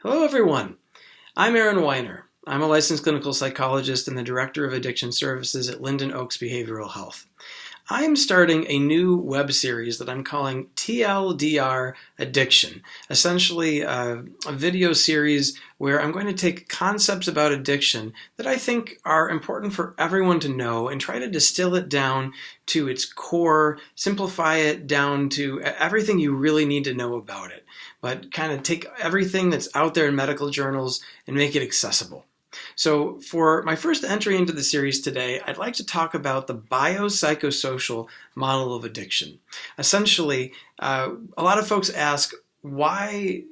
Hello, everyone. I'm Aaron Weiner. I'm a licensed clinical psychologist and the director of addiction services at Linden Oaks Behavioral Health. I'm starting a new web series that I'm calling TLDR Addiction, essentially a video series where I'm going to take concepts about addiction that I think are important for everyone to know and try to distill it down to its core, simplify it down to everything you really need to know about it, but kind of take everything that's out there in medical journals and make it accessible. So for my first entry into the series today, I'd like to talk about the biopsychosocial model of addiction. Essentially, a lot of folks ask, why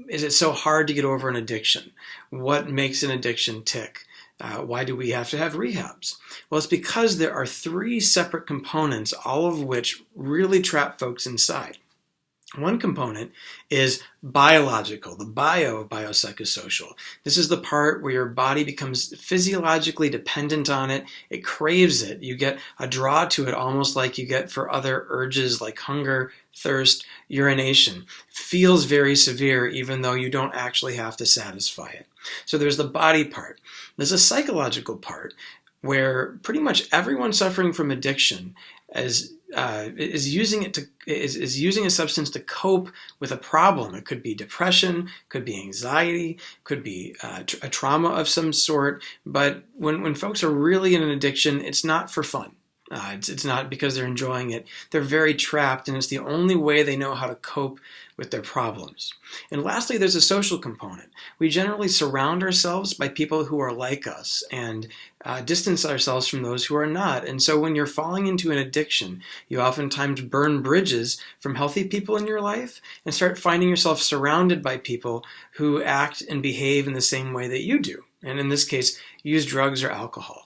is it so hard to get over an addiction? What makes an addiction tick? Why do we have to have rehabs? Well, it's because there are three separate components, all of which really trap folks inside. One component is biological, the biopsychosocial. This is the part where your body becomes physiologically dependent on it. It craves it. You get a draw to it almost like you get for other urges like hunger, thirst, urination. It feels very severe even though you don't actually have to satisfy it. So there's the body part. There's a psychological part where pretty much everyone suffering from addiction is using a substance to cope with a problem. It could be depression, could be anxiety, could be a trauma of some sort. But when folks are really in an addiction, it's not for fun. It's not because they're enjoying it. They're very trapped, and it's the only way they know how to cope with their problems. And lastly, there's a social component. We generally surround ourselves by people who are like us and distance ourselves from those who are not. And so when you're falling into an addiction, you oftentimes burn bridges from healthy people in your life and start finding yourself surrounded by people who act and behave in the same way that you do. And in this case, use drugs or alcohol.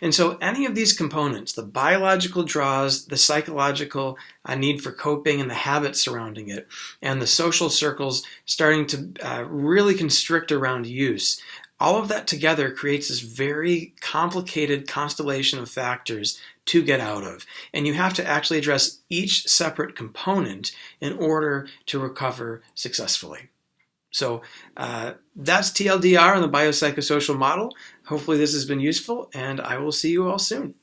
And so any of these components, the biological draws, the psychological need for coping and the habits surrounding it, and the social circles starting to really constrict around use, all of that together creates this very complicated constellation of factors to get out of. And you have to actually address each separate component in order to recover successfully. So that's TLDR on the biopsychosocial model. Hopefully this has been useful, and I will see you all soon.